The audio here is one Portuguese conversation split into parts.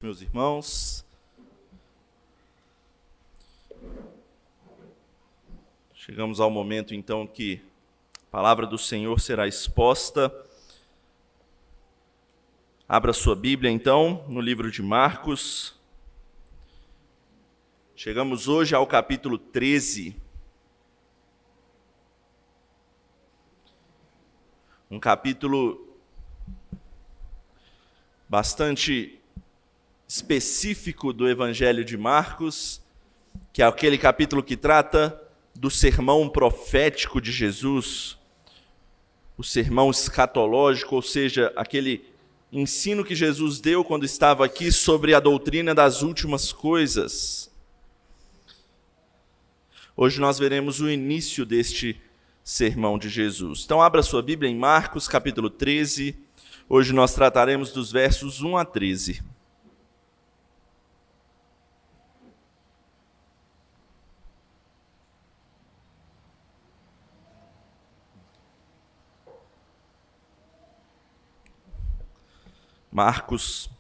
Meus irmãos, chegamos ao momento então que a palavra do Senhor será exposta. Abra sua Bíblia então no livro de Marcos. Chegamos hoje ao capítulo 13. Um capítulo bastante específico do Evangelho de Marcos, que é aquele capítulo que trata do sermão profético de Jesus, o sermão escatológico, ou seja, aquele ensino que Jesus deu quando estava aqui sobre a doutrina das últimas coisas. Hoje nós veremos o início deste sermão de Jesus. Então abra sua Bíblia em Marcos, capítulo 13. Hoje nós trataremos dos versos 1 a 13. Marcos,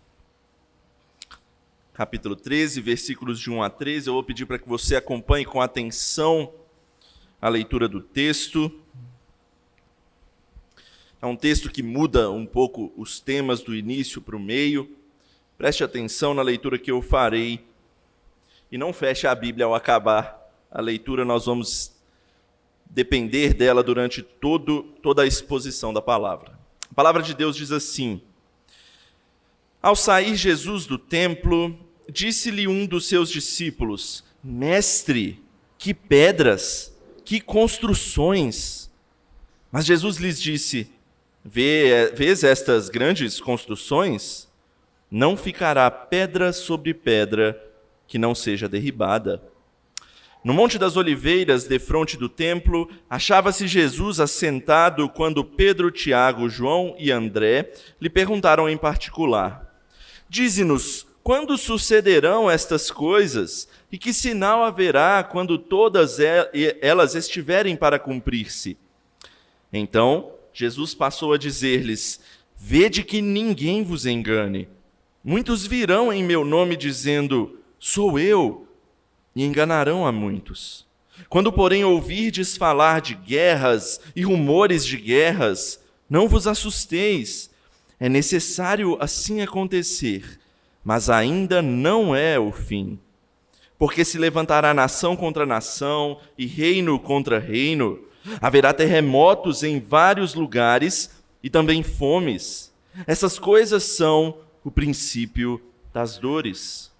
capítulo 13, versículos de 1 a 13. Eu vou pedir para que você acompanhe com atenção a leitura do texto. É um texto que muda um pouco os temas do início para o meio. Preste atenção na leitura que eu farei e não feche a Bíblia ao acabar a leitura. Nós vamos depender dela durante toda a exposição da palavra. A palavra de Deus diz assim: Ao sair Jesus do templo, disse-lhe um dos seus discípulos: Mestre, que pedras, que construções! Mas Jesus lhes disse: Vês estas grandes construções? Não ficará pedra sobre pedra que não seja derribada. No Monte das Oliveiras, defronte do templo, achava-se Jesus assentado quando Pedro, Tiago, João e André lhe perguntaram em particular: Dize-nos, quando sucederão estas coisas? E que sinal haverá quando todas elas estiverem para cumprir-se? Então, Jesus passou a dizer-lhes: Vede que ninguém vos engane. Muitos virão em meu nome dizendo: Sou eu, e enganarão a muitos. Quando, porém, ouvirdes falar de guerras e rumores de guerras, não vos assusteis. É necessário assim acontecer, mas ainda não é o fim. Porque se levantará nação contra nação e reino contra reino. Haverá terremotos em vários lugares e também fomes. Essas coisas são o princípio das dores.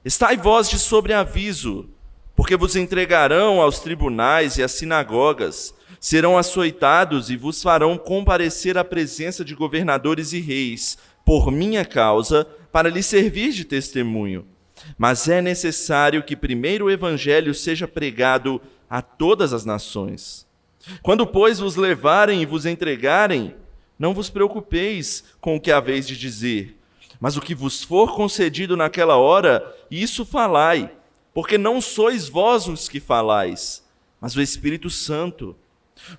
Estai vós de sobreaviso, porque vos entregarão aos tribunais e às sinagogas. Serão açoitados e vos farão comparecer à presença de governadores e reis, por minha causa, para lhes servir de testemunho. Mas é necessário que primeiro o evangelho seja pregado a todas as nações. Quando, pois, vos levarem e vos entregarem, não vos preocupeis com o que haveis de dizer, mas o que vos for concedido naquela hora, isso falai, porque não sois vós os que falais, mas o Espírito Santo.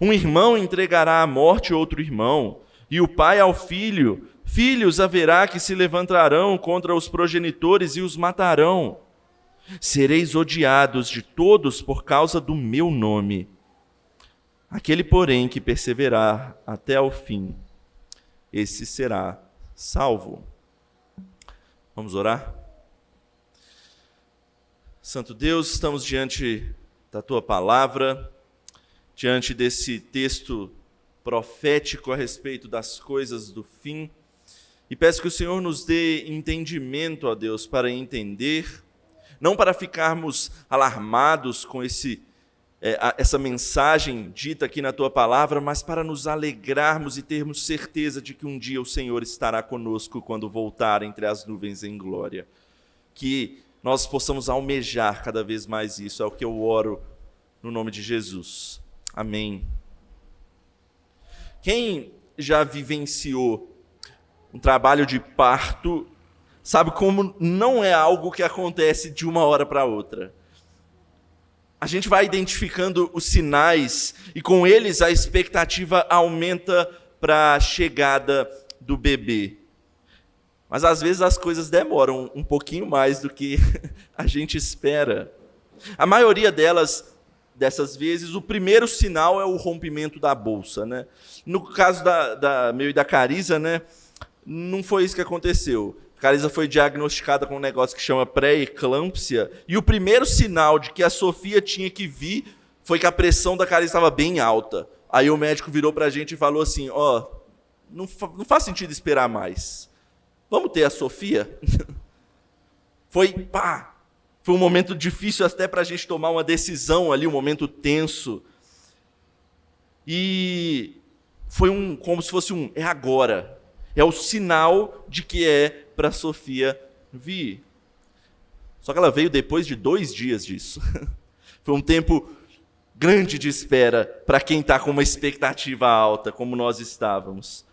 Um irmão entregará à morte outro irmão, e o pai ao filho. Filhos haverá que se levantarão contra os progenitores e os matarão. Sereis odiados de todos por causa do meu nome. Aquele, porém, que perseverar até ao fim, esse será salvo. Vamos orar? Santo Deus, estamos diante da Tua palavra, diante desse texto profético a respeito das coisas do fim, e peço que o Senhor nos dê entendimento, ó Deus, para entender, não para ficarmos alarmados com essa mensagem dita aqui na Tua palavra, mas para nos alegrarmos e termos certeza de que um dia o Senhor estará conosco quando voltar entre as nuvens em glória. Que nós possamos almejar cada vez mais isso, é o que eu oro no nome de Jesus. Amém. Quem já vivenciou um trabalho de parto sabe como não é algo que acontece de uma hora para outra. A gente vai identificando os sinais e com eles a expectativa aumenta para a chegada do bebê. Mas às vezes as coisas demoram um pouquinho mais do que a gente espera. A maioria dessas vezes, o primeiro sinal é o rompimento da bolsa, né? No caso meu e da Carisa, né, não foi isso que aconteceu. A Carisa foi diagnosticada com um negócio que chama pré-eclâmpsia, e o primeiro sinal de que a Sofia tinha que vir foi que a pressão da Carisa estava bem alta. Aí o médico virou para a gente e falou assim, não faz sentido esperar mais. Vamos ter a Sofia? Foi um momento difícil até para a gente tomar uma decisão ali, um momento tenso. E foi como se fosse é agora. É o sinal de que é para a Sofia vir. Só que ela veio depois de 2 dias disso. Foi um tempo grande de espera para quem está com uma expectativa alta, como nós estávamos.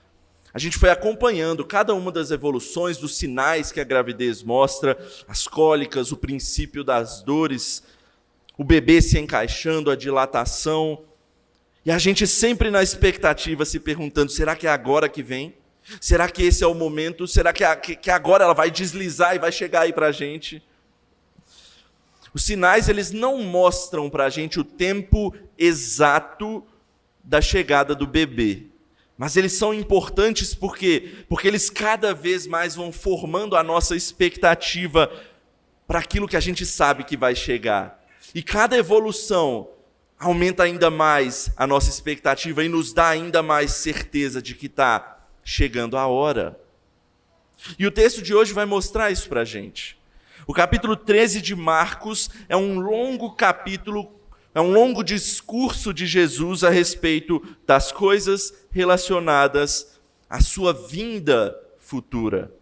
A gente foi acompanhando cada uma das evoluções, dos sinais que a gravidez mostra, as cólicas, o princípio das dores, o bebê se encaixando, a dilatação. E a gente sempre na expectativa, se perguntando, será que é agora que vem? Será que esse é o momento? Será que agora ela vai deslizar e vai chegar aí para a gente? Os sinais, eles não mostram para a gente o tempo exato da chegada do bebê. Mas eles são importantes porque eles cada vez mais vão formando a nossa expectativa para aquilo que a gente sabe que vai chegar. E cada evolução aumenta ainda mais a nossa expectativa e nos dá ainda mais certeza de que está chegando a hora. E o texto de hoje vai mostrar isso para a gente. O capítulo 13 de Marcos é um longo capítulo, é um longo discurso de Jesus a respeito das coisas relacionadas à sua vinda futura.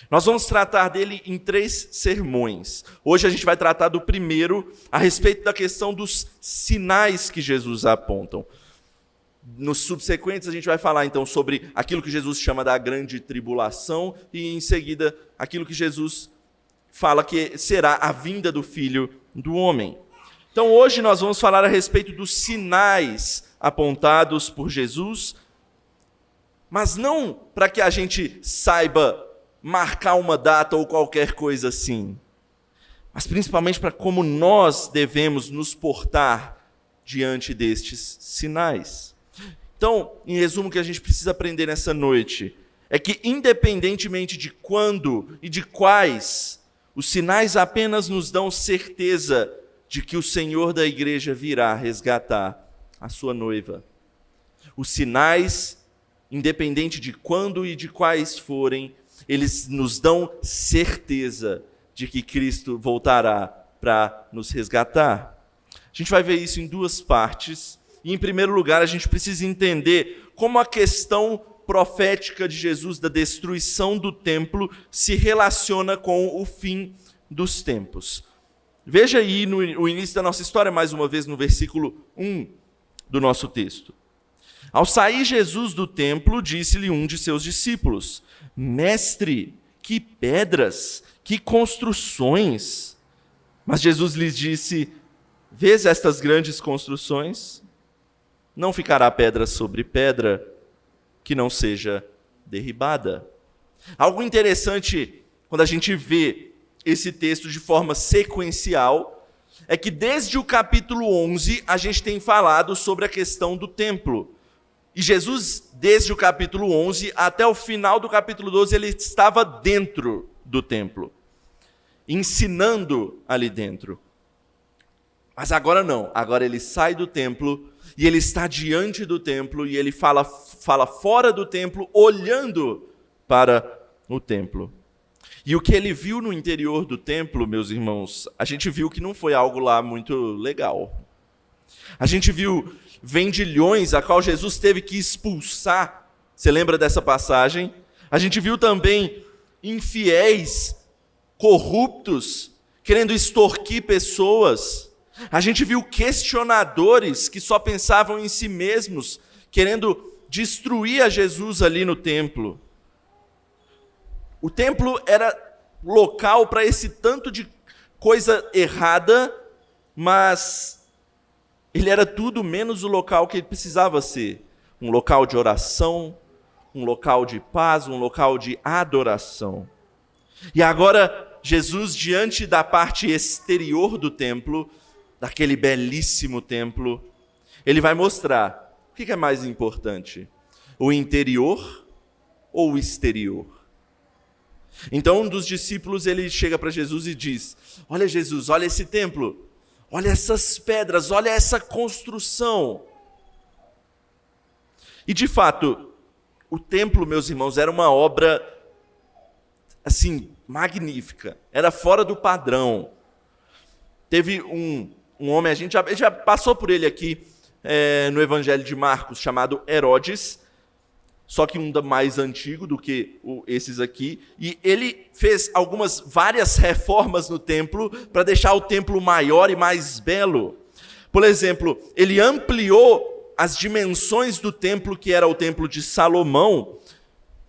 Nós vamos tratar dele em 3 sermões. Hoje a gente vai tratar do primeiro, a respeito da questão dos sinais que Jesus apontam. Nos subsequentes a gente vai falar então sobre aquilo que Jesus chama da grande tribulação e em seguida aquilo que Jesus fala que será a vinda do Filho do Homem. Então hoje nós vamos falar a respeito dos sinais apontados por Jesus, mas não para que a gente saiba marcar uma data ou qualquer coisa assim, mas principalmente para como nós devemos nos portar diante destes sinais. Então, em resumo, o que a gente precisa aprender nessa noite é que, independentemente de quando e de quais, os sinais apenas nos dão certeza de que o Senhor da igreja virá resgatar a sua noiva. Os sinais, independente de quando e de quais forem, eles nos dão certeza de que Cristo voltará para nos resgatar. A gente vai ver isso em 2 partes. E, em primeiro lugar, a gente precisa entender como a questão profética de Jesus da destruição do templo se relaciona com o fim dos tempos. Veja aí no início da nossa história, mais uma vez, no versículo 1 do nosso texto. Ao sair Jesus do templo, disse-lhe um de seus discípulos: Mestre, que pedras, que construções! Mas Jesus lhes disse: Vês estas grandes construções? Não ficará pedra sobre pedra que não seja derribada. Algo interessante quando a gente vê esse texto de forma sequencial é que desde o capítulo 11 a gente tem falado sobre a questão do templo. E Jesus, desde o capítulo 11 até o final do capítulo 12, ele estava dentro do templo, ensinando ali dentro. Mas agora não, agora ele sai do templo e ele está diante do templo e ele fala fora do templo, olhando para o templo. E o que ele viu no interior do templo, meus irmãos, a gente viu que não foi algo lá muito legal. A gente viu vendilhões a qual Jesus teve que expulsar. Você lembra dessa passagem? A gente viu também infiéis, corruptos, querendo extorquir pessoas. A gente viu questionadores que só pensavam em si mesmos, querendo destruir a Jesus ali no templo. O templo era local para esse tanto de coisa errada, mas ele era tudo menos o local que ele precisava ser. Um local de oração, um local de paz, um local de adoração. E agora, Jesus, diante da parte exterior do templo, daquele belíssimo templo, ele vai mostrar o que é mais importante, o interior ou o exterior. Então, um dos discípulos, ele chega para Jesus e diz: olha Jesus, olha esse templo, olha essas pedras, olha essa construção. E de fato, o templo, meus irmãos, era uma obra, assim, magnífica, era fora do padrão. Teve um homem, a gente já passou por ele aqui no Evangelho de Marcos, chamado Herodes, só que mais antigo do que esses aqui, e ele fez várias reformas no templo para deixar o templo maior e mais belo. Por exemplo, ele ampliou as dimensões do templo, que era o templo de Salomão,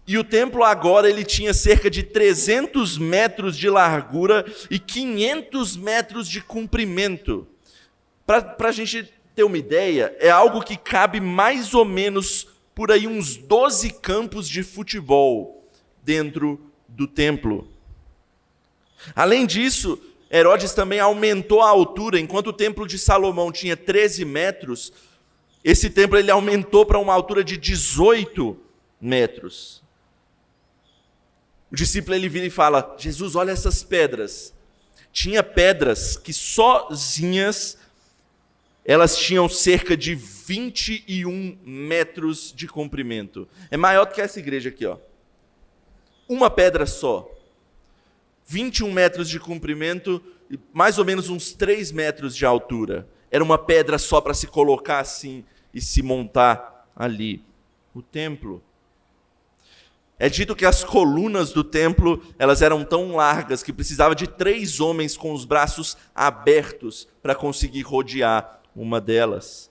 e o templo agora ele tinha cerca de 300 metros de largura e 500 metros de comprimento. Para a gente ter uma ideia, é algo que cabe mais ou menos por aí uns 12 campos de futebol dentro do templo. Além disso, Herodes também aumentou a altura. Enquanto o templo de Salomão tinha 13 metros, esse templo ele aumentou para uma altura de 18 metros. O discípulo ele vira e fala: Jesus, olha essas pedras. Tinha pedras que sozinhas elas tinham cerca de 21 metros de comprimento. É maior do que essa igreja aqui, ó. Uma pedra só. 21 metros de comprimento e mais ou menos uns 3 metros de altura. Era uma pedra só para se colocar assim e se montar ali. O templo. É dito que as colunas do templo elas eram tão largas que precisava de 3 homens com os braços abertos para conseguir rodear uma delas.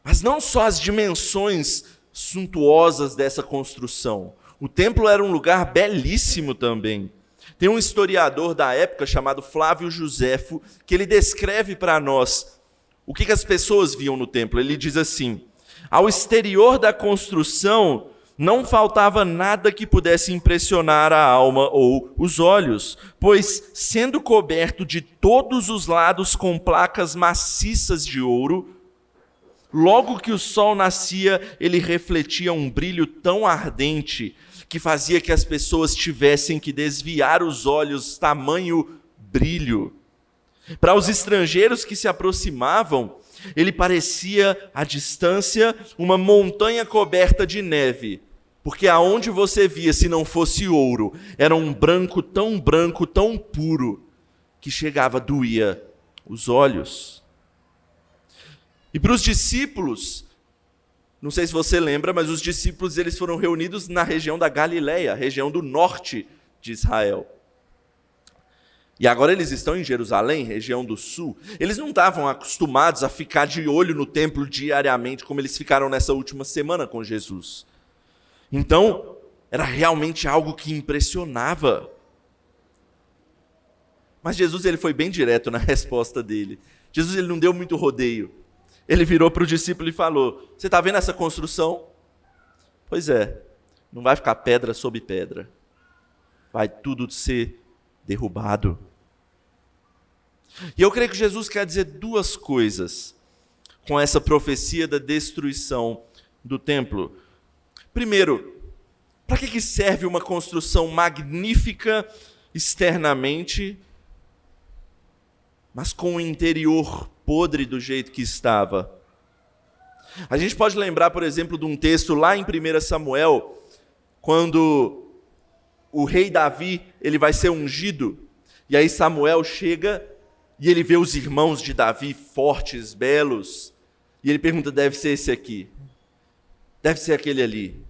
Mas não só as dimensões suntuosas dessa construção. O templo era um lugar belíssimo também. Tem um historiador da época chamado Flávio Joséfo que ele descreve para nós o que as pessoas viam no templo. Ele diz assim: ao exterior da construção não faltava nada que pudesse impressionar a alma ou os olhos, pois, sendo coberto de todos os lados com placas maciças de ouro, logo que o sol nascia, ele refletia um brilho tão ardente que fazia que as pessoas tivessem que desviar os olhos, tamanho brilho. Para os estrangeiros que se aproximavam, ele parecia, à distância, uma montanha coberta de neve, porque aonde você via, se não fosse ouro, era um branco, tão puro, que chegava, doía os olhos. E para os discípulos, não sei se você lembra, mas os discípulos eles foram reunidos na região da Galileia, região do norte de Israel. E agora eles estão em Jerusalém, região do sul. Eles não estavam acostumados a ficar de olho no templo diariamente, como eles ficaram nessa última semana com Jesus. Então, era realmente algo que impressionava. Mas Jesus ele foi bem direto na resposta dele. Jesus ele não deu muito rodeio. Ele virou para o discípulo e falou: você está vendo essa construção? Pois é, não vai ficar pedra sobre pedra. Vai tudo ser derrubado. E eu creio que Jesus quer dizer 2 coisas com essa profecia da destruição do templo. Primeiro, para que serve uma construção magnífica externamente, mas com o interior podre do jeito que estava? A gente pode lembrar, por exemplo, de um texto lá em 1 Samuel, quando o rei Davi ele vai ser ungido, e aí Samuel chega e ele vê os irmãos de Davi fortes, belos, e ele pergunta: deve ser esse aqui? Deve ser aquele ali?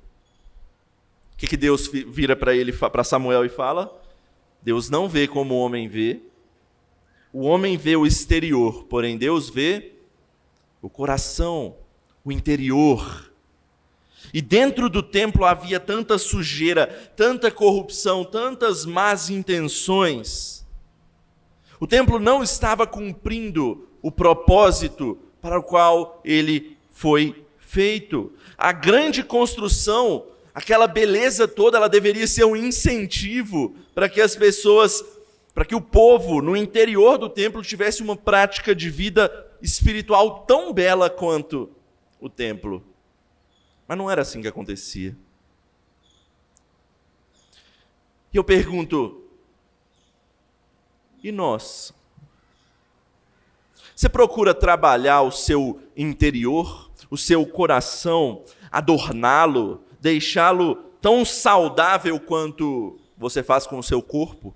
O que Deus vira para Samuel e fala? Deus não vê como o homem vê. O homem vê o exterior, porém Deus vê o coração, o interior. E dentro do templo havia tanta sujeira, tanta corrupção, tantas más intenções. O templo não estava cumprindo o propósito para o qual ele foi feito. A grande construção, Aquela beleza toda, ela deveria ser um incentivo para que as pessoas, para que o povo no interior do templo tivesse uma prática de vida espiritual tão bela quanto o templo. Mas não era assim que acontecia. E eu pergunto, e nós? Você procura trabalhar o seu interior, o seu coração, adorná-lo, deixá-lo tão saudável quanto você faz com o seu corpo?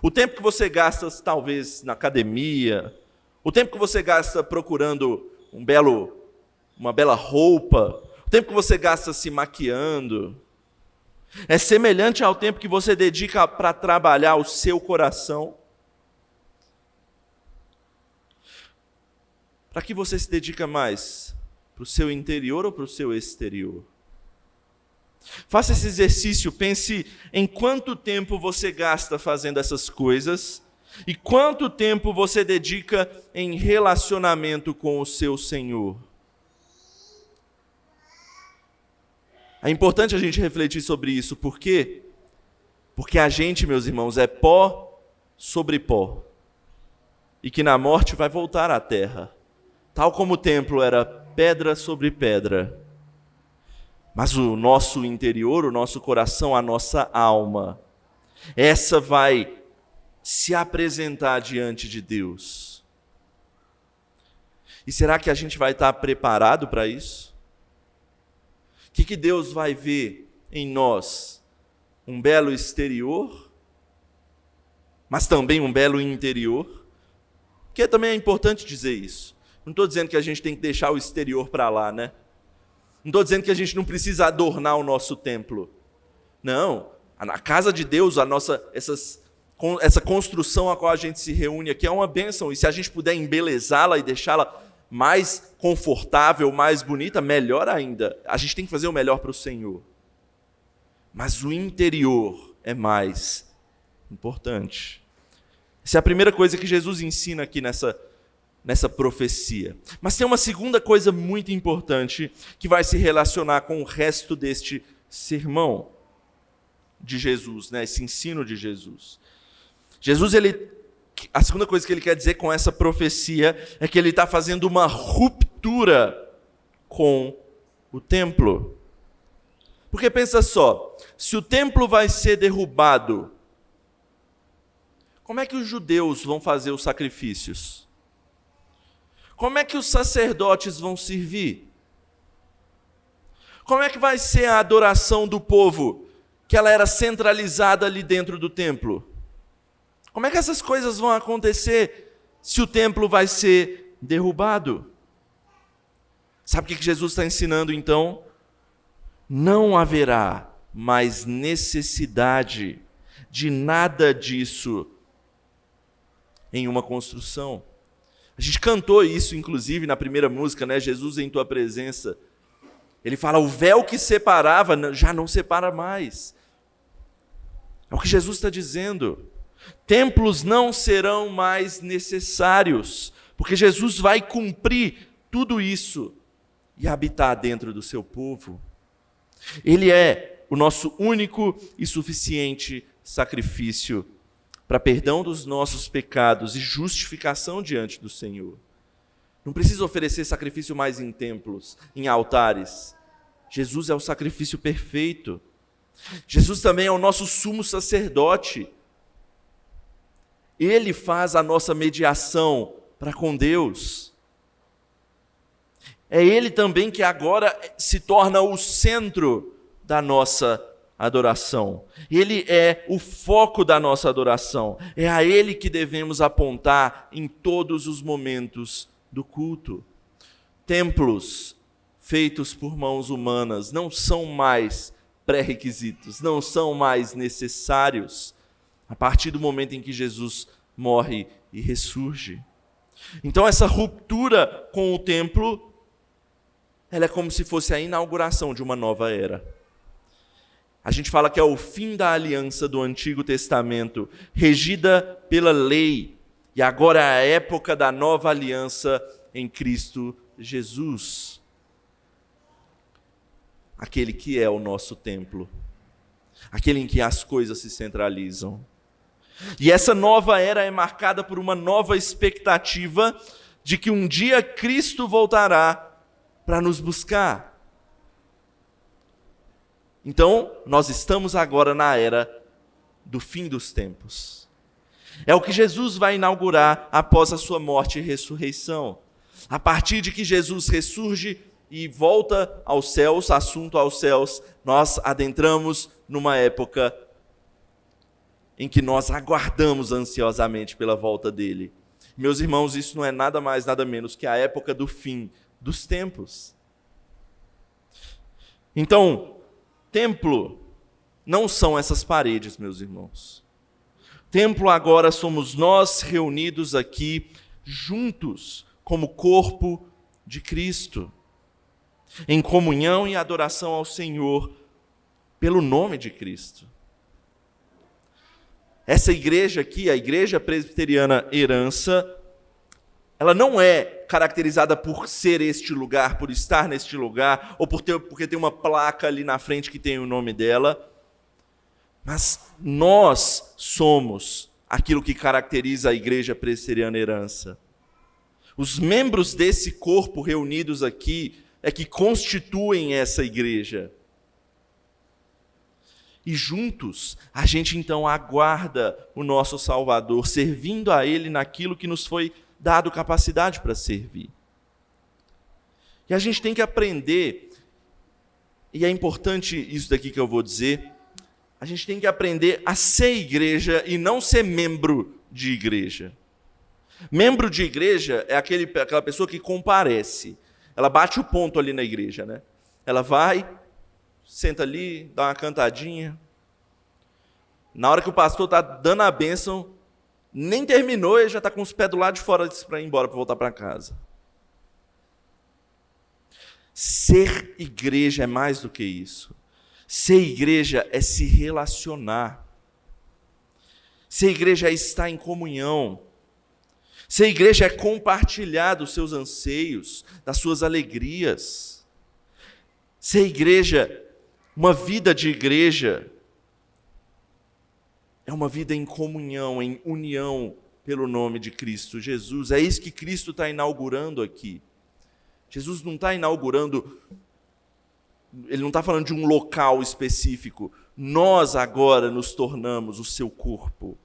O tempo que você gasta, talvez, na academia, o tempo que você gasta procurando uma bela roupa, o tempo que você gasta se maquiando, é semelhante ao tempo que você dedica para trabalhar o seu coração? Para que você se dedica mais? Para o seu interior ou para o seu exterior? Faça esse exercício, pense em quanto tempo você gasta fazendo essas coisas e quanto tempo você dedica em relacionamento com o seu Senhor. É importante a gente refletir sobre isso, por quê? Porque a gente, meus irmãos, é pó sobre pó, e que na morte vai voltar à terra. Tal como o templo era pedra sobre pedra, mas o nosso interior, o nosso coração, a nossa alma, essa vai se apresentar diante de Deus. E será que a gente vai estar preparado para isso? O que Deus vai ver em nós? Um belo exterior, mas também um belo interior? Porque também é importante dizer isso. Não estou dizendo que a gente tem que deixar o exterior para lá, né? Não estou dizendo que a gente não precisa adornar o nosso templo. Não, a casa de Deus, essa construção a qual a gente se reúne aqui é uma bênção. E se a gente puder embelezá-la e deixá-la mais confortável, mais bonita, melhor ainda. A gente tem que fazer o melhor para o Senhor. Mas o interior é mais importante. Essa é a primeira coisa que Jesus ensina aqui nessa profecia. Mas tem uma segunda coisa muito importante que vai se relacionar com o resto deste sermão de Jesus, né? Esse ensino de Jesus. A segunda coisa que ele quer dizer com essa profecia é que ele está fazendo uma ruptura com o templo. Porque pensa só, se o templo vai ser derrubado, como é que os judeus vão fazer os sacrifícios? Como é que os sacerdotes vão servir? Como é que vai ser a adoração do povo, que ela era centralizada ali dentro do templo? Como é que essas coisas vão acontecer se o templo vai ser derrubado? Sabe o que Jesus está ensinando então? Não haverá mais necessidade de nada disso em uma construção. A gente cantou isso, inclusive, na primeira música, né? Jesus em tua presença. Ele fala, o véu que separava já não separa mais. É o que Jesus está dizendo. Templos não serão mais necessários, porque Jesus vai cumprir tudo isso e habitar dentro do seu povo. Ele é o nosso único e suficiente sacrifício para perdão dos nossos pecados e justificação diante do Senhor. Não precisa oferecer sacrifício mais em templos, em altares. Jesus é o sacrifício perfeito. Jesus também é o nosso sumo sacerdote. Ele faz a nossa mediação para com Deus. É Ele também que agora se torna o centro da nossa adoração. Ele é o foco da nossa adoração. É a Ele que devemos apontar em todos os momentos do culto. Templos feitos por mãos humanas não são mais pré-requisitos, não são mais necessários a partir do momento em que Jesus morre e ressurge. Então essa ruptura com o templo, ela é como se fosse a inauguração de uma nova era. A gente fala que é o fim da aliança do Antigo Testamento, regida pela lei, e agora é a época da nova aliança em Cristo Jesus. aquele que é o nosso templo, aquele em que as coisas se centralizam. E essa nova era é marcada por uma nova expectativa de que um dia Cristo voltará para nos buscar. Então, nós estamos agora na era do fim dos tempos. É o que Jesus vai inaugurar após a sua morte e ressurreição. A partir de que Jesus ressurge e volta aos céus, assunto aos céus, nós adentramos numa época em que nós aguardamos ansiosamente pela volta dele. Meus irmãos, isso não é nada mais, nada menos que a época do fim dos tempos. Então, templo não são essas paredes, meus irmãos. Templo agora somos nós reunidos aqui juntos como corpo de Cristo, em comunhão e adoração ao Senhor pelo nome de Cristo. Essa igreja aqui, a Igreja Presbiteriana Herança, ela não é caracterizada por ser este lugar, por estar neste lugar, ou porque tem uma placa ali na frente que tem o nome dela, mas nós somos aquilo que caracteriza a Igreja Presbiteriana Herança. Os membros desse corpo reunidos aqui é que constituem essa igreja. E juntos, a gente então aguarda o nosso Salvador, servindo a Ele naquilo que nos foi dado capacidade para servir. E a gente tem que aprender, e é importante isso daqui que eu vou dizer, a gente tem que aprender a ser igreja e não ser membro de igreja. Membro de igreja é aquela pessoa que comparece. Ela bate o ponto ali na igreja, né? Ela vai, senta ali, dá uma cantadinha. Na hora que o pastor está dando a bênção, nem terminou, ele já está com os pés do lado de fora para ir embora, para voltar para casa. Ser igreja é mais do que isso. Ser igreja é se relacionar. Ser igreja é estar em comunhão. Ser igreja é compartilhar dos seus anseios, das suas alegrias. Ser igreja, uma vida de igreja, é uma vida em comunhão, em união pelo nome de Cristo Jesus. É isso que Cristo está inaugurando aqui. Jesus não está inaugurando, ele não está falando de um local específico. Nós agora nos tornamos o seu corpo.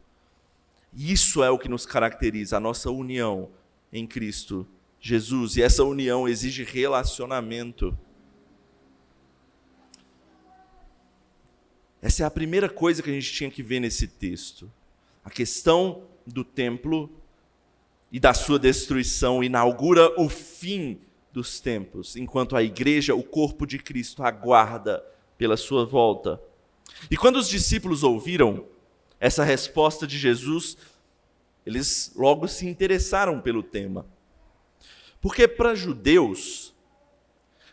Isso é o que nos caracteriza, a nossa união em Cristo Jesus. E essa união exige relacionamento. Essa é a primeira coisa que a gente tinha que ver nesse texto. A questão do templo e da sua destruição inaugura o fim dos tempos, enquanto a igreja, o corpo de Cristo, aguarda pela sua volta. E quando os discípulos ouviram essa resposta de Jesus, eles logo se interessaram pelo tema. Porque para judeus,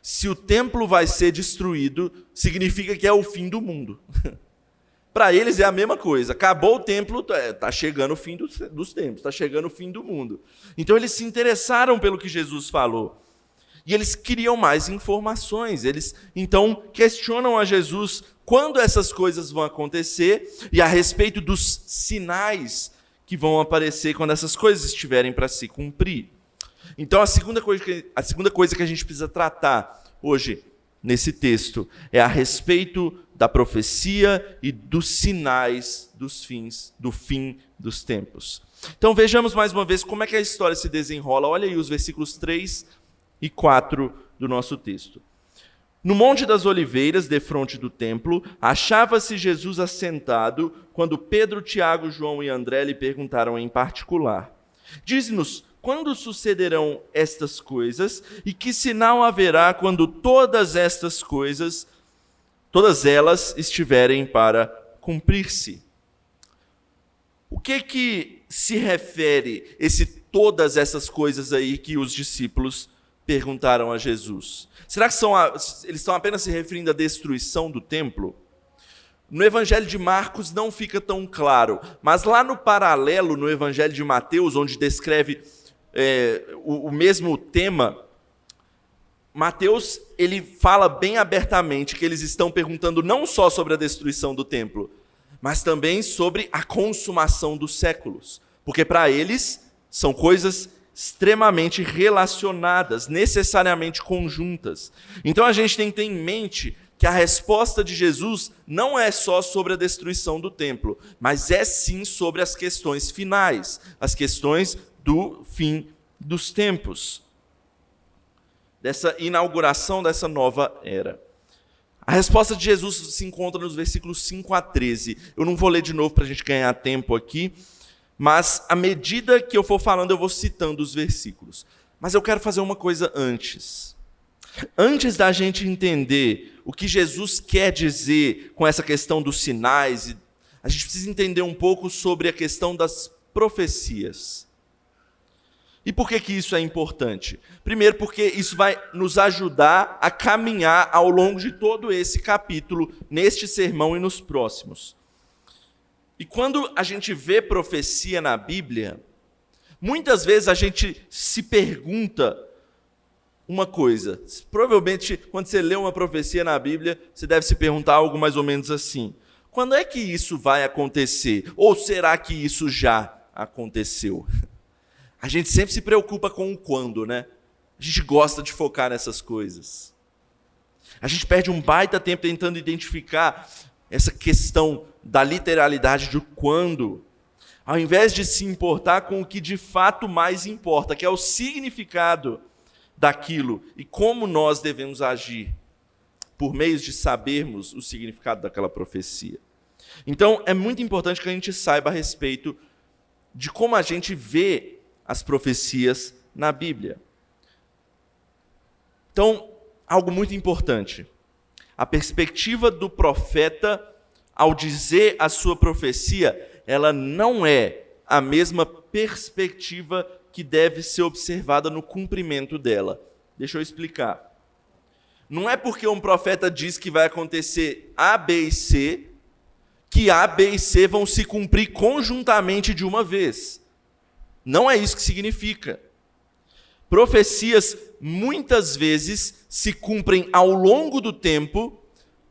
se o templo vai ser destruído, significa que é o fim do mundo. Para eles é a mesma coisa. Acabou o templo, está chegando o fim dos tempos, está chegando o fim do mundo. Então eles se interessaram pelo que Jesus falou. E eles queriam mais informações. Eles então questionam a Jesus quando essas coisas vão acontecer e a respeito dos sinais que vão aparecer quando essas coisas estiverem para se cumprir. Então a segunda coisa que a gente precisa tratar hoje nesse texto é a respeito da profecia e dos sinais do fim dos tempos. Então vejamos mais uma vez como é que a história se desenrola. Olha aí os versículos 3 e 4 do nosso texto. No Monte das Oliveiras, defronte do templo, achava-se Jesus assentado, quando Pedro, Tiago, João e André lhe perguntaram em particular: dize-nos, quando sucederão estas coisas, e que sinal haverá quando todas estas coisas, todas elas estiverem para cumprir-se? O que se refere todas essas coisas aí que os discípulos perguntaram a Jesus? Será que eles estão apenas se referindo à destruição do templo? No Evangelho de Marcos não fica tão claro, mas lá no paralelo, no Evangelho de Mateus, onde descreve o mesmo tema, Mateus, ele fala bem abertamente que eles estão perguntando não só sobre a destruição do templo, mas também sobre a consumação dos séculos. Porque para eles são coisas extremamente relacionadas, necessariamente conjuntas. Então a gente tem que ter em mente que a resposta de Jesus não é só sobre a destruição do templo, mas é sim sobre as questões finais, as questões do fim dos tempos, dessa inauguração dessa nova era. A resposta de Jesus se encontra nos versículos 5 a 13. Eu não vou ler de novo para a gente ganhar tempo aqui, mas à medida que eu for falando, eu vou citando os versículos. Mas eu quero fazer uma coisa antes. Antes da gente entender o que Jesus quer dizer com essa questão dos sinais, a gente precisa entender um pouco sobre a questão das profecias. E por que isso é importante? Primeiro, porque isso vai nos ajudar a caminhar ao longo de todo esse capítulo, neste sermão e nos próximos. E quando a gente vê profecia na Bíblia, muitas vezes a gente se pergunta uma coisa. Provavelmente, quando você lê uma profecia na Bíblia, você deve se perguntar algo mais ou menos assim: quando é que isso vai acontecer? Ou será que isso já aconteceu? A gente sempre se preocupa com o quando, né? A gente gosta de focar nessas coisas. A gente perde um baita tempo tentando identificar essa questão da literalidade de quando, ao invés de se importar com o que de fato mais importa, que é o significado daquilo e como nós devemos agir por meio de sabermos o significado daquela profecia. Então, é muito importante que a gente saiba a respeito de como a gente vê as profecias na Bíblia. Então, algo muito importante. A perspectiva do profeta, ao dizer a sua profecia, ela não é a mesma perspectiva que deve ser observada no cumprimento dela. Deixa eu explicar. Não é porque um profeta diz que vai acontecer A, B e C, que A, B e C vão se cumprir conjuntamente de uma vez. Não é isso que significa. Profecias muitas vezes se cumprem ao longo do tempo,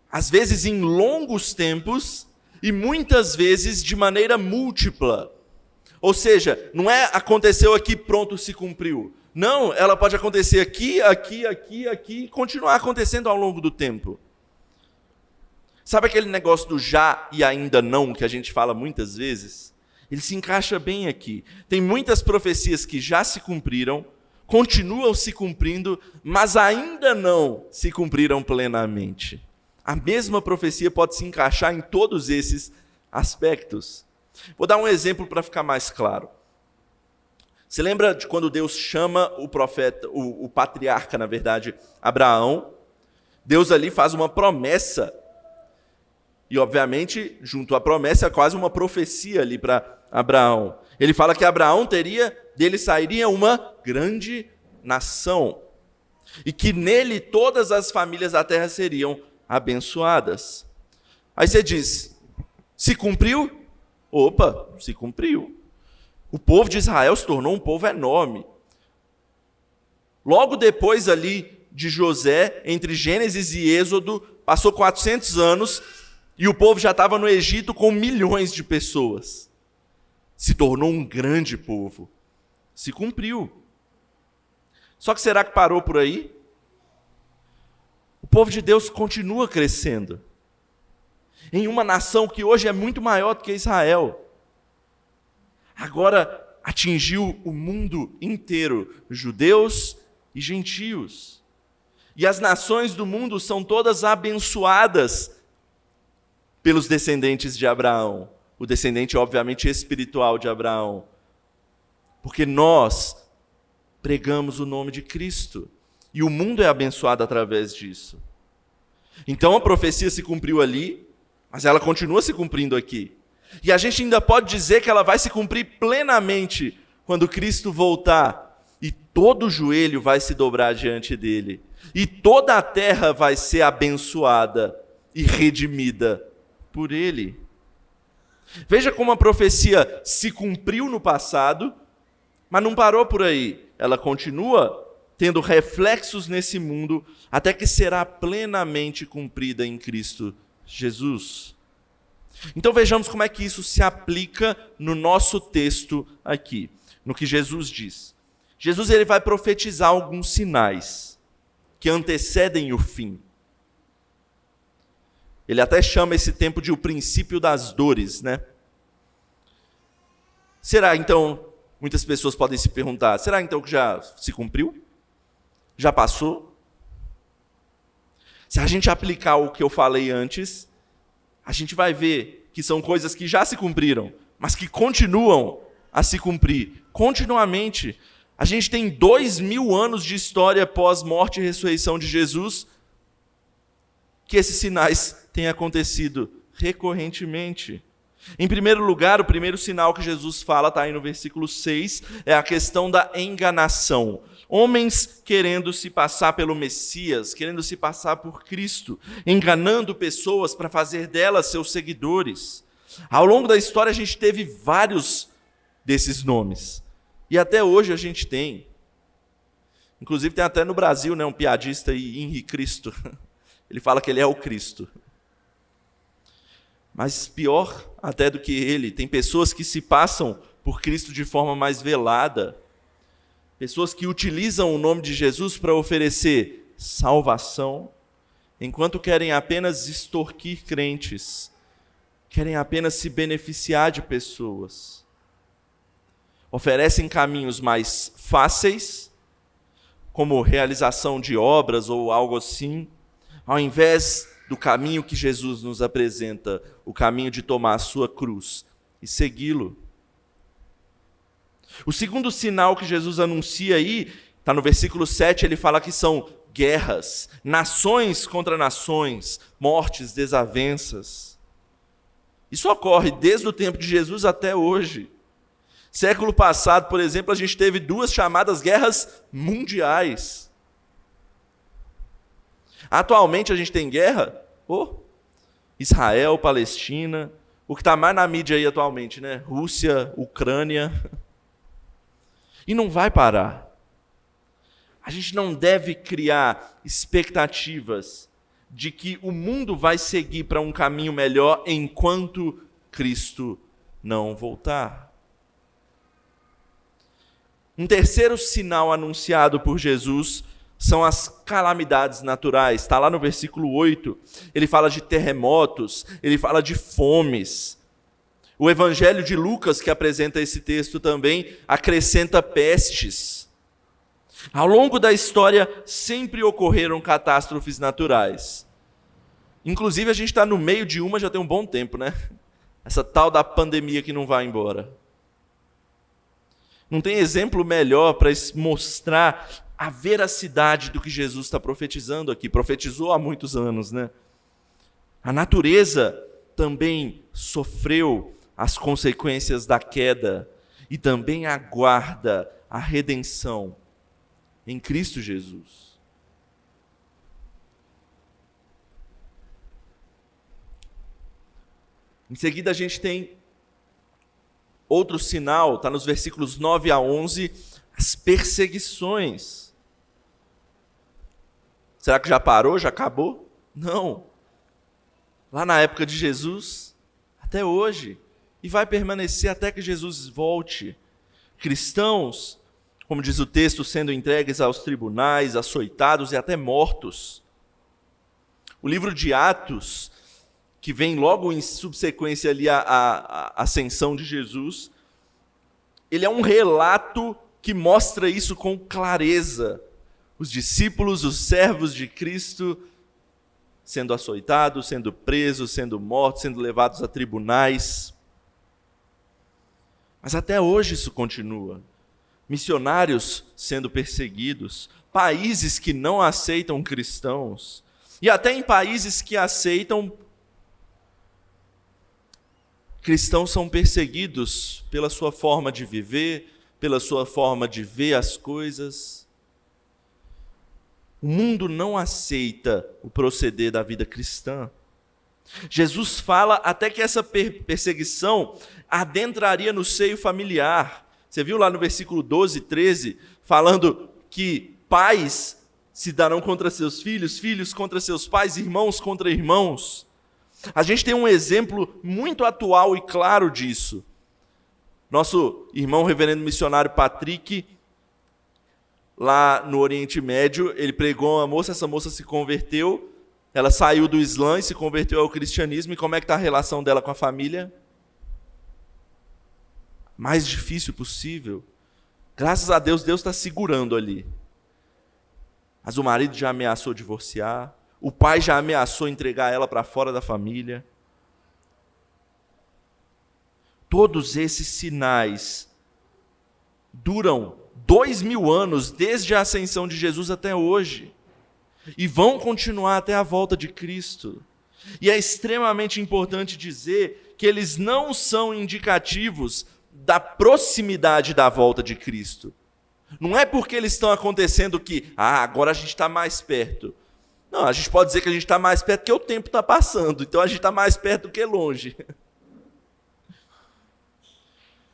às vezes em longos tempos, e muitas vezes de maneira múltipla. Ou seja, não é aconteceu aqui, pronto, se cumpriu. Não, ela pode acontecer aqui, aqui, aqui, aqui, e continuar acontecendo ao longo do tempo. Sabe aquele negócio do já e ainda não, que a gente fala muitas vezes? Ele se encaixa bem aqui. Tem muitas profecias que já se cumpriram, continuam se cumprindo, mas ainda não se cumpriram plenamente. A mesma profecia pode se encaixar em todos esses aspectos. Vou dar um exemplo para ficar mais claro. Você lembra de quando Deus chama o profeta, o patriarca, na verdade, Abraão? Deus ali faz uma promessa. E, obviamente, junto à promessa, é quase uma profecia ali para Abraão. Ele fala que Abraão dele sairia uma grande nação. E que nele todas as famílias da terra seriam abençoadas. Aí você diz, se cumpriu? Opa, se cumpriu. O povo de Israel se tornou um povo enorme. Logo depois ali de José, entre Gênesis e Êxodo, passou 400 anos e o povo já estava no Egito com milhões de pessoas. Se tornou um grande povo. Se cumpriu. Só que será que parou por aí? O povo de Deus continua crescendo. Em uma nação que hoje é muito maior do que Israel. Agora atingiu o mundo inteiro, judeus e gentios. E as nações do mundo são todas abençoadas pelos descendentes de Abraão. O descendente, obviamente, espiritual de Abraão. Porque nós pregamos o nome de Cristo. E o mundo é abençoado através disso. Então a profecia se cumpriu ali, mas ela continua se cumprindo aqui. E a gente ainda pode dizer que ela vai se cumprir plenamente quando Cristo voltar. E todo joelho vai se dobrar diante dele. E toda a terra vai ser abençoada e redimida por ele. Veja como a profecia se cumpriu no passado, mas não parou por aí. Ela continua tendo reflexos nesse mundo, até que será plenamente cumprida em Cristo Jesus. Então vejamos como é que isso se aplica no nosso texto aqui, no que Jesus diz. Jesus ele vai profetizar alguns sinais que antecedem o fim. Ele até chama esse tempo de o princípio das dores, né? Será então, muitas pessoas podem se perguntar, será então que já se cumpriu? Já passou? Se a gente aplicar o que eu falei antes, a gente vai ver que são coisas que já se cumpriram, mas que continuam a se cumprir continuamente. A gente tem 2000 anos de história pós-morte e ressurreição de Jesus, que esses sinais têm acontecido recorrentemente. Em primeiro lugar, o primeiro sinal que Jesus fala, está aí no versículo 6, é a questão da enganação. Homens querendo se passar pelo Messias, querendo se passar por Cristo, enganando pessoas para fazer delas seus seguidores. Ao longo da história a gente teve vários desses nomes. E até hoje a gente tem. Inclusive tem até no Brasil, né, um piadista aí, Henri Cristo. Ele fala que ele é o Cristo. Mas pior até do que ele, tem pessoas que se passam por Cristo de forma mais velada. Pessoas que utilizam o nome de Jesus para oferecer salvação, enquanto querem apenas extorquir crentes, querem apenas se beneficiar de pessoas. Oferecem caminhos mais fáceis, como realização de obras ou algo assim, ao invés do caminho que Jesus nos apresenta, o caminho de tomar a sua cruz e segui-lo. O segundo sinal que Jesus anuncia aí, está no versículo 7, ele fala que são guerras, nações contra nações, mortes, desavenças. Isso ocorre desde o tempo de Jesus até hoje. Século passado, por exemplo, a gente teve 2 chamadas guerras mundiais. Atualmente a gente tem guerra, Israel, Palestina, o que está mais na mídia aí atualmente, né? Rússia, Ucrânia. E não vai parar. A gente não deve criar expectativas de que o mundo vai seguir para um caminho melhor enquanto Cristo não voltar. Um terceiro sinal anunciado por Jesus são as calamidades naturais. Está lá no versículo 8. Ele fala de terremotos, ele fala de fomes. O Evangelho de Lucas, que apresenta esse texto também, acrescenta pestes. Ao longo da história, sempre ocorreram catástrofes naturais. Inclusive, a gente está no meio de uma já tem um bom tempo, né? Essa tal da pandemia que não vai embora. Não tem exemplo melhor para mostrar a veracidade do que Jesus está profetizando aqui. Profetizou há muitos anos, né? A natureza também sofreu as consequências da queda e também aguarda a redenção em Cristo Jesus. Em seguida a gente tem outro sinal, está nos versículos 9 a 11, as perseguições. Será que já parou, já acabou? Não. Lá na época de Jesus, até hoje, e vai permanecer até que Jesus volte. Cristãos, como diz o texto, sendo entregues aos tribunais, açoitados e até mortos. O livro de Atos, que vem logo em subsequência ali à ascensão de Jesus, ele é um relato que mostra isso com clareza. Os discípulos, os servos de Cristo, sendo açoitados, sendo presos, sendo mortos, sendo levados a tribunais. Mas até hoje isso continua. Missionários sendo perseguidos, países que não aceitam cristãos, e até em países que aceitam, cristãos são perseguidos pela sua forma de viver, pela sua forma de ver as coisas. O mundo não aceita o proceder da vida cristã. Jesus fala até que essa perseguição adentraria no seio familiar. Você viu lá no versículo 12, 13, falando que pais se darão contra seus filhos, filhos contra seus pais, irmãos contra irmãos. A gente tem um exemplo muito atual e claro disso. Nosso irmão reverendo missionário Patrick, lá no Oriente Médio, ele pregou uma moça, essa moça se converteu, ela saiu do Islã e se converteu ao cristianismo, e como é que está a relação dela com a família? Mais difícil possível. Graças a Deus, Deus está segurando ali. Mas o marido já ameaçou divorciar, o pai já ameaçou entregar ela para fora da família. Todos esses sinais duram 2000 anos, desde a ascensão de Jesus até hoje, e vão continuar até a volta de Cristo. E é extremamente importante dizer que eles não são indicativos da proximidade da volta de Cristo. Não é porque eles estão acontecendo que, agora a gente está mais perto. Não, a gente pode dizer que a gente está mais perto porque o tempo está passando, então a gente está mais perto do que longe.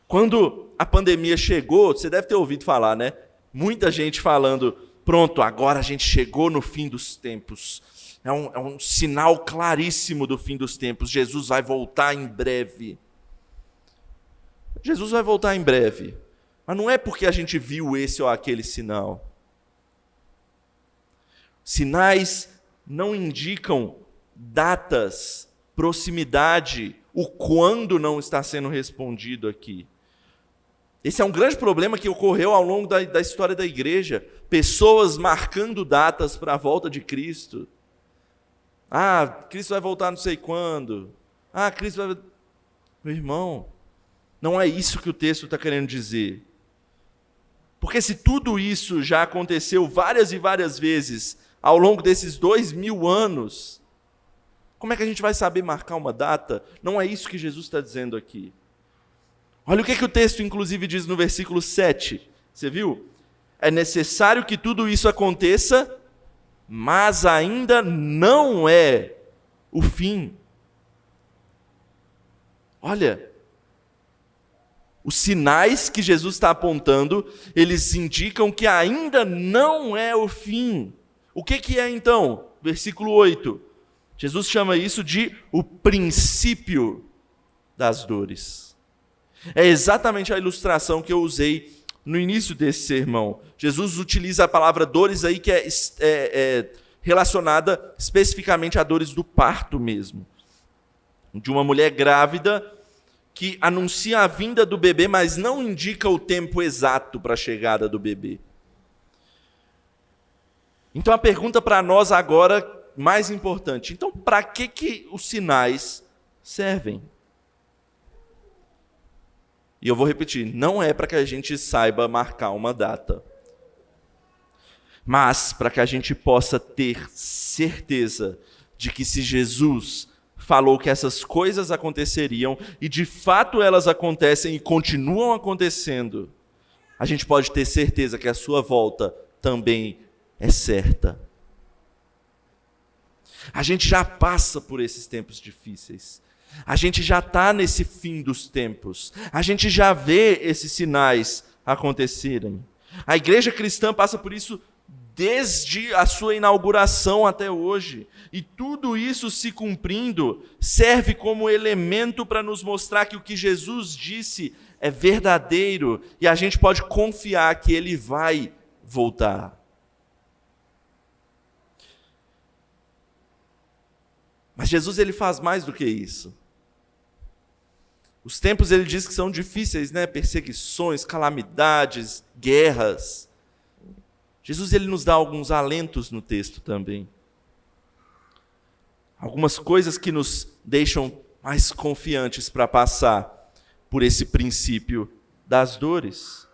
Quando a pandemia chegou, você deve ter ouvido falar, né? Muita gente falando, pronto, agora a gente chegou no fim dos tempos. É um sinal claríssimo do fim dos tempos. Jesus vai voltar em breve. Jesus vai voltar em breve. Mas não é porque a gente viu esse ou aquele sinal. Sinais não indicam datas, proximidade, o quando não está sendo respondido aqui. Esse é um grande problema que ocorreu ao longo da história da igreja. Pessoas marcando datas para a volta de Cristo. Cristo vai voltar não sei quando. Cristo vai... Meu irmão, não é isso que o texto está querendo dizer. Porque se tudo isso já aconteceu várias e várias vezes ao longo desses 2000 anos, como é que a gente vai saber marcar uma data? Não é isso que Jesus está dizendo aqui. Olha o que o texto, inclusive, diz no versículo 7. Você viu? É necessário que tudo isso aconteça, mas ainda não é o fim. Olha, os sinais que Jesus está apontando, eles indicam que ainda não é o fim. O que é então? Versículo 8. Jesus chama isso de o princípio das dores. É exatamente a ilustração que eu usei no início desse sermão. Jesus utiliza a palavra dores aí que é relacionada especificamente a dores do parto mesmo. De uma mulher grávida que anuncia a vinda do bebê, mas não indica o tempo exato para a chegada do bebê. Então a pergunta para nós agora, mais importante, então para que os sinais servem? E eu vou repetir, não é para que a gente saiba marcar uma data, mas para que a gente possa ter certeza de que se Jesus falou que essas coisas aconteceriam, e de fato elas acontecem e continuam acontecendo, a gente pode ter certeza que a sua volta também é certa. A gente já passa por esses tempos difíceis. A gente já está nesse fim dos tempos. A gente já vê esses sinais acontecerem. A igreja cristã passa por isso desde a sua inauguração até hoje. E tudo isso se cumprindo serve como elemento para nos mostrar que o que Jesus disse é verdadeiro e a gente pode confiar que ele vai voltar. Mas Jesus ele faz mais do que isso. Os tempos ele diz que são difíceis, né? Perseguições, calamidades, guerras. Jesus ele nos dá alguns alentos no texto também. Algumas coisas que nos deixam mais confiantes para passar por esse princípio das dores.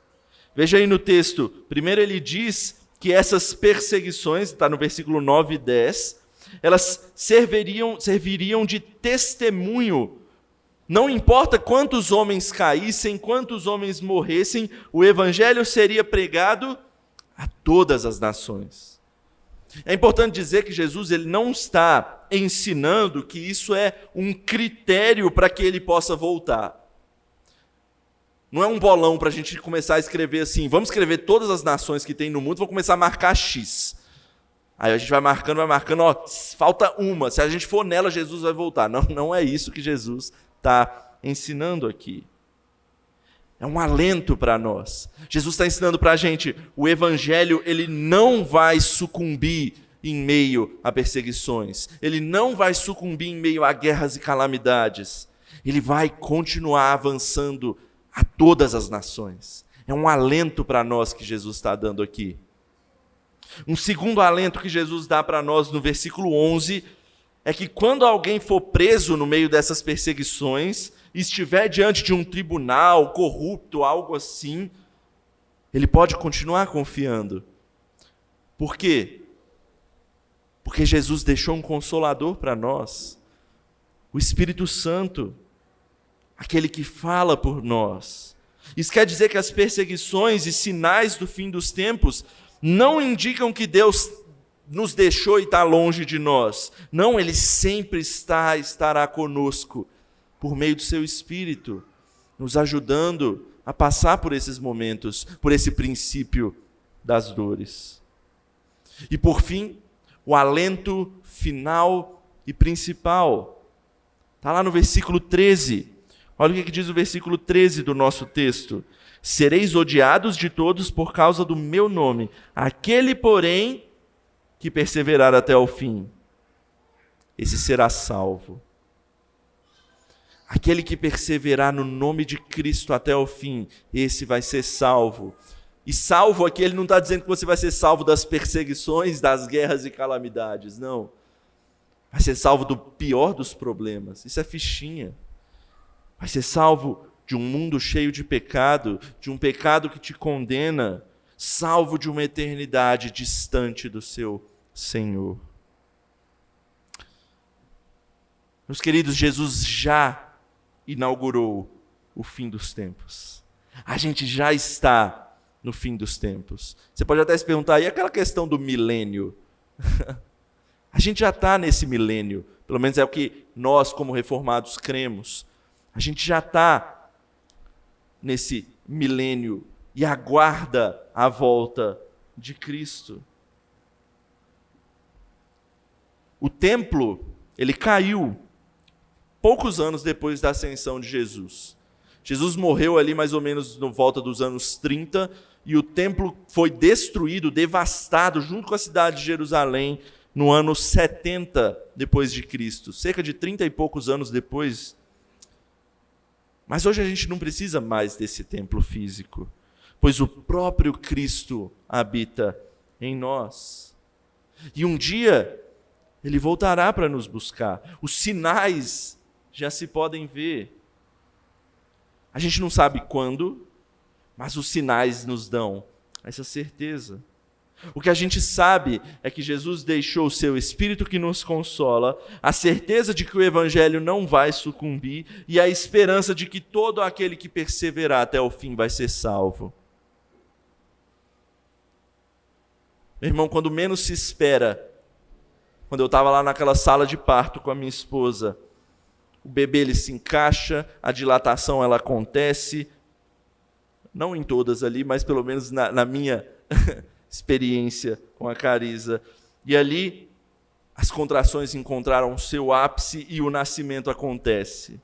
Veja aí no texto, primeiro ele diz que essas perseguições, está no versículo 9 e 10, elas serviriam de testemunho. Não importa quantos homens caíssem, quantos homens morressem, o evangelho seria pregado a todas as nações. É importante dizer que Jesus ele não está ensinando que isso é um critério para que ele possa voltar. Não é um bolão para a gente começar a escrever assim, vamos escrever todas as nações que tem no mundo, vou começar a marcar X. Aí a gente vai marcando, ó, falta uma. Se a gente for nela, Jesus vai voltar. Não, não é isso que Jesus está ensinando aqui. É um alento para nós. Jesus está ensinando para a gente, o evangelho ele não vai sucumbir em meio a perseguições. Ele não vai sucumbir em meio a guerras e calamidades. Ele vai continuar avançando a todas as nações. É um alento para nós que Jesus está dando aqui. Um segundo alento que Jesus dá para nós no versículo 11 é que quando alguém for preso no meio dessas perseguições, estiver diante de um tribunal corrupto, algo assim, ele pode continuar confiando. Por quê? Porque Jesus deixou um consolador para nós, o Espírito Santo, aquele que fala por nós. Isso quer dizer que as perseguições e sinais do fim dos tempos não indicam que Deus nos deixou e está longe de nós. Não, Ele sempre estará conosco, por meio do seu Espírito, nos ajudando a passar por esses momentos, por esse princípio das dores. E por fim, o alento final e principal. Está lá no versículo 13. Olha o que diz o versículo 13 do nosso texto. Sereis odiados de todos por causa do meu nome. Aquele, porém, que perseverar até o fim, esse será salvo. Aquele que perseverar no nome de Cristo até o fim, esse vai ser salvo. E salvo aqui, ele não está dizendo que você vai ser salvo das perseguições, das guerras e calamidades, não. Vai ser salvo do pior dos problemas. Isso é fichinha. Vai ser salvo de um mundo cheio de pecado, de um pecado que te condena, salvo de uma eternidade distante do seu Senhor. Meus queridos, Jesus já inaugurou o fim dos tempos. A gente já está no fim dos tempos. Você pode até se perguntar, e aquela questão do milênio? A gente já está nesse milênio, pelo menos é o que nós, como reformados, cremos. A gente já está nesse milênio e aguarda a volta de Cristo. O templo, ele caiu poucos anos depois da ascensão de Jesus. Jesus morreu ali mais ou menos no volta dos anos 30, e o templo foi destruído, devastado, junto com a cidade de Jerusalém, no ano 70 depois de Cristo, cerca de 30 e poucos anos depois. Mas hoje a gente não precisa mais desse templo físico, pois o próprio Cristo habita em nós. E um dia Ele voltará para nos buscar. Os sinais já se podem ver. A gente não sabe quando, mas os sinais nos dão essa certeza. O que a gente sabe é que Jesus deixou o seu Espírito que nos consola, a certeza de que o Evangelho não vai sucumbir e a esperança de que todo aquele que perseverar até o fim vai ser salvo. Meu irmão, quando menos se espera, quando eu estava lá naquela sala de parto com a minha esposa, o bebê ele se encaixa, a dilatação ela acontece, não em todas ali, mas pelo menos na minha experiência com a Carisa. E ali as contrações encontraram o seu ápice e o nascimento acontece.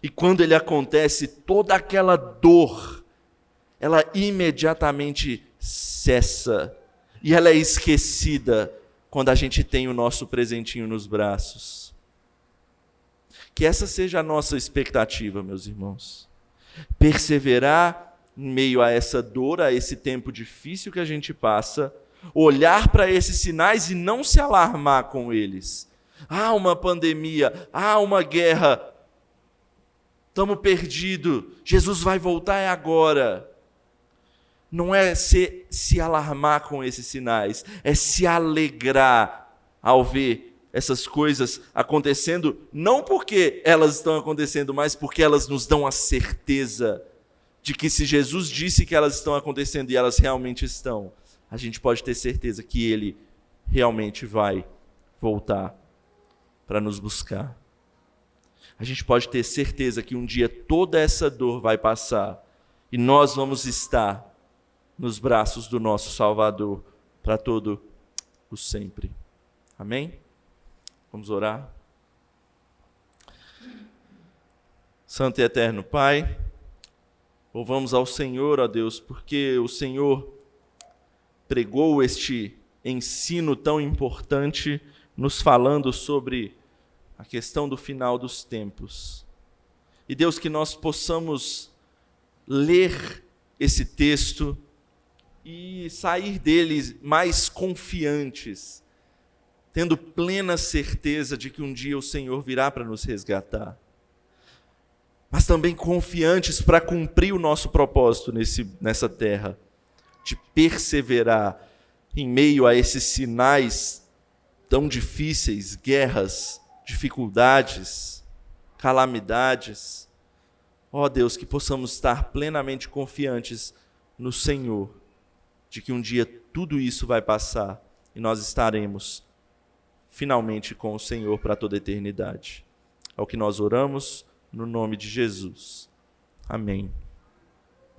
E quando ele acontece, toda aquela dor, ela imediatamente cessa. E ela é esquecida quando a gente tem o nosso presentinho nos braços. Que essa seja a nossa expectativa, meus irmãos. Perseverar em meio a essa dor, a esse tempo difícil que a gente passa, olhar para esses sinais e não se alarmar com eles. Ah, uma pandemia, uma guerra, estamos perdidos, Jesus vai voltar é agora. Não é se alarmar com esses sinais, é se alegrar ao ver essas coisas acontecendo, não porque elas estão acontecendo, mas porque elas nos dão a certeza de que se Jesus disse que elas estão acontecendo e elas realmente estão, a gente pode ter certeza que Ele realmente vai voltar para nos buscar. A gente pode ter certeza que um dia toda essa dor vai passar e nós vamos estar nos braços do nosso Salvador para todo o sempre. Amém? Vamos orar. Santo e eterno Pai, louvamos ao Senhor, ó Deus, porque o Senhor pregou este ensino tão importante, nos falando sobre a questão do final dos tempos. E Deus, que nós possamos ler esse texto e sair dele mais confiantes, tendo plena certeza de que um dia o Senhor virá para nos resgatar, mas também confiantes para cumprir o nosso propósito nessa terra, de perseverar em meio a esses sinais tão difíceis, guerras, dificuldades, calamidades. Ó Deus, que possamos estar plenamente confiantes no Senhor, de que um dia tudo isso vai passar e nós estaremos finalmente com o Senhor para toda a eternidade. É o que nós oramos no nome de Jesus. Amém.